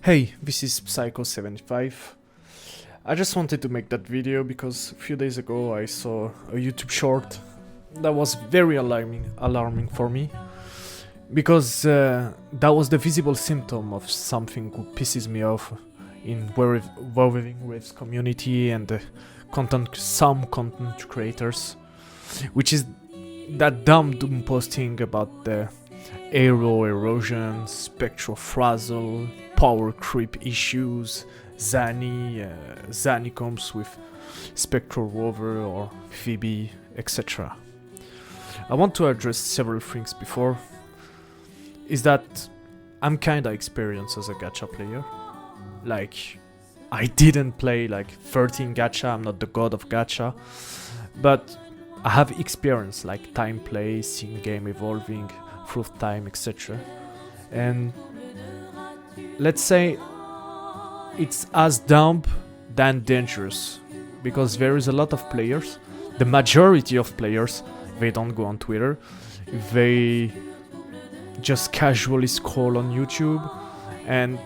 Hey, this is Psycho75. I just wanted to make that video because a few days ago I saw a YouTube short that was very alarming for me. Because that was the visible symptom of something who pisses me off in Wutheringwaves community and some content creators, which is that dumb DoomPosting about the aero erosion, spectral frazzle, power creep issues, Zani comes with Spectral Rover or Phoebe, etc. I want to address several things before. Is that I'm kinda experienced as a gacha player. Like, I didn't play like 13 gacha, I'm not the god of gacha, but I have experience like time play, seeing game evolving through time, etc. And let's say it's as dumb than dangerous, because there is a lot of players, the majority of players, they don't go on Twitter, they just casually scroll on YouTube and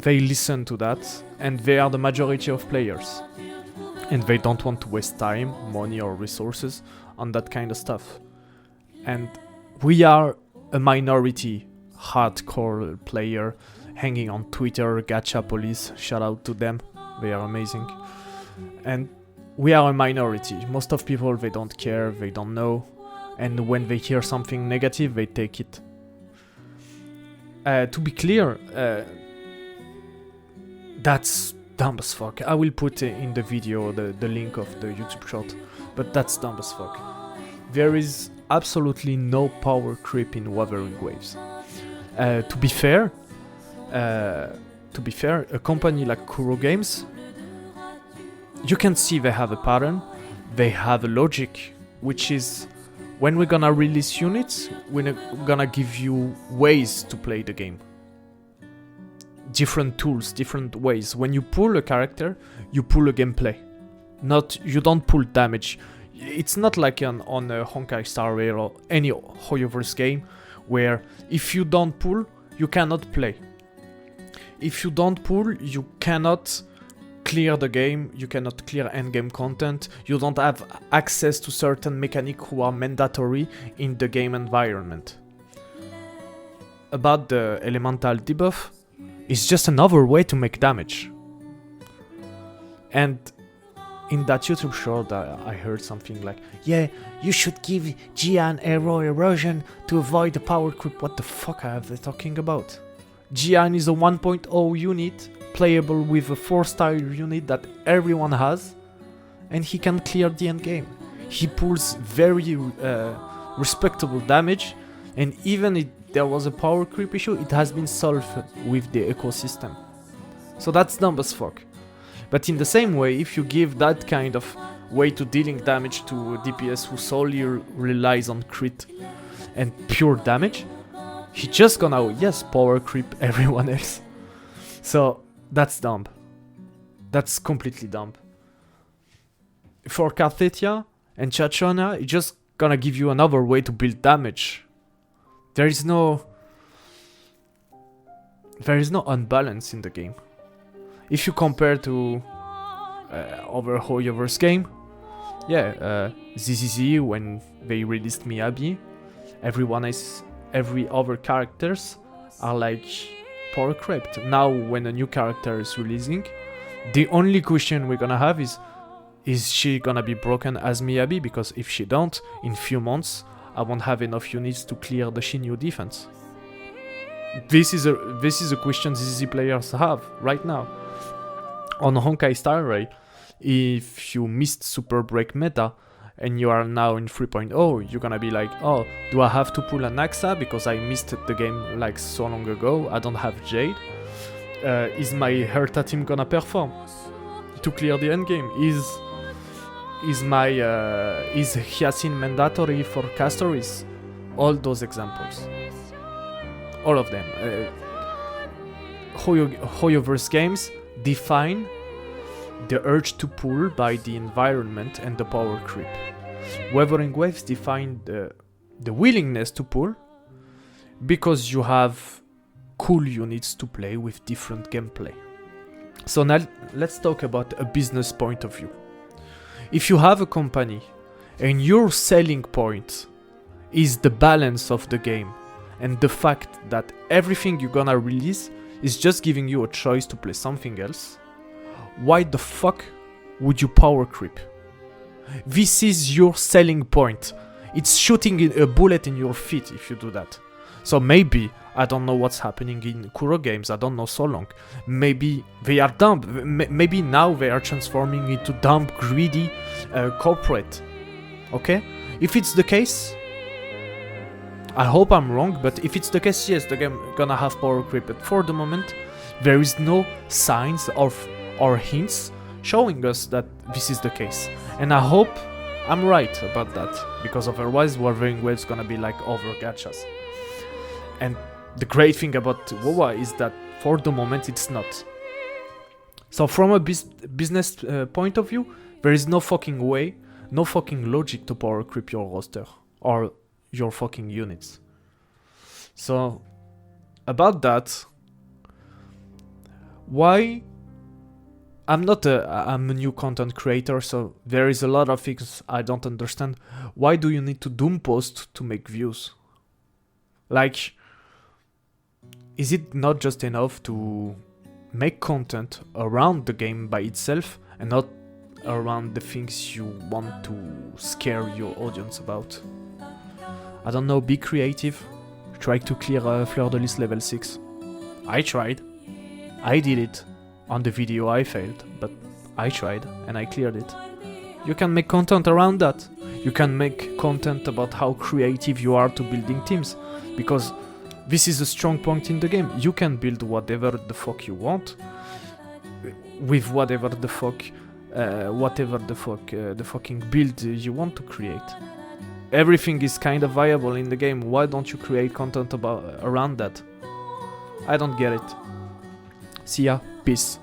they listen to that, and they are the majority of players, and they don't want to waste time, money or resources on that kind of stuff. And we are a minority hardcore player hanging on Twitter, gacha police, shout out to them, they are amazing. And we are a minority, most of people, they don't care, they don't know, and when they hear something negative they take it. To be clear, that's dumb as fuck. I will put in the video the link of the YouTube short, but that's dumb as fuck. There is absolutely no power creep in Wutheringwaves. To be fair, a company like Kuro Games, you can see they have a pattern, they have a logic, which is when we're gonna release units, we're gonna give you ways to play the game. Different tools, different ways. When you pull a character, you pull a gameplay. You don't pull damage. It's not like on a Honkai Star Rail or any Hoyoverse game, where if you don't pull, you cannot play. If you don't pull, you cannot clear the game, you cannot clear endgame content, you don't have access to certain mechanics who are mandatory in the game environment. About the elemental debuff, it's just another way to make damage. And in that YouTube short I heard something like, yeah, you should give Gian aero erosion to avoid the power creep. What the fuck are they talking about? Gian is a 1.0 unit, playable with a 4-star unit that everyone has, and he can clear the end game. He pulls very respectable damage, and even if there was a power creep issue, it has been solved with the ecosystem. So that's dumb as fuck. But in the same way, if you give that kind of way to dealing damage to a DPS who solely relies on crit and pure damage, he just gonna, yes, power creep everyone else. So that's dumb. That's completely dumb. For Carthetia and Chachona, it's just gonna give you another way to build damage. There is no unbalance in the game. If you compare to other Hoyoverse game, yeah, ZZZ, when they released Miyabi, every other characters are like power crept. Now when a new character is releasing, the only question we're gonna have is she gonna be broken as Miyabi? Because if she don't, in few months I won't have enough units to clear the Shinyu defense. This is a question ZZ players have right now. On Honkai Star Rail, if you missed Super Break meta and you are now in 3.0, you're gonna be like, oh, do I have to pull an Axa because I missed the game like so long ago, I don't have Jade? Is my Herta team gonna perform to clear the endgame? Is Hyacinth mandatory for Castoris? All those examples. All of them. Hoyoverse games define the urge to pull by the environment and the power creep. Wutheringwaves define the willingness to pull, because you have cool units to play with different gameplay. So now let's talk about a business point of view. If you have a company and your selling point is the balance of the game and the fact that everything you're gonna release is just giving you a choice to play something else, why the fuck would you power creep? This is your selling point. It's shooting a bullet in your feet if you do that. So maybe, I don't know what's happening in Kuro games, I don't know so long. Maybe they are dumb, maybe now they are transforming into dumb, greedy corporate. Okay? If it's the case, I hope I'm wrong, but if it's the case, yes, the game gonna have power creep. But for the moment, there is no signs or hints showing us that this is the case. And I hope I'm right about that, because otherwise Wutheringwaves gonna be like over gachas. And the great thing about WoW is that for the moment it's not. So from a business point of view, there is no fucking way, no fucking logic to power creep your roster or your fucking units. So about that, why? I'm a new content creator, so there is a lot of things I don't understand. Why do you need to DoomPost to make views? Like, is it not just enough to make content around the game by itself and not around the things you want to scare your audience about? I don't know, be creative. Try to clear Fleur de Lis level 6. I tried. I did it. On the video I failed, but I tried and I cleared it. You can make content around that. You can make content about how creative you are to building teams, because this is a strong point in the game. You can build whatever the fuck you want with whatever the fucking build you want to create. Everything is kind of viable in the game. Why don't you create content around that? I don't get it. See ya. Peace.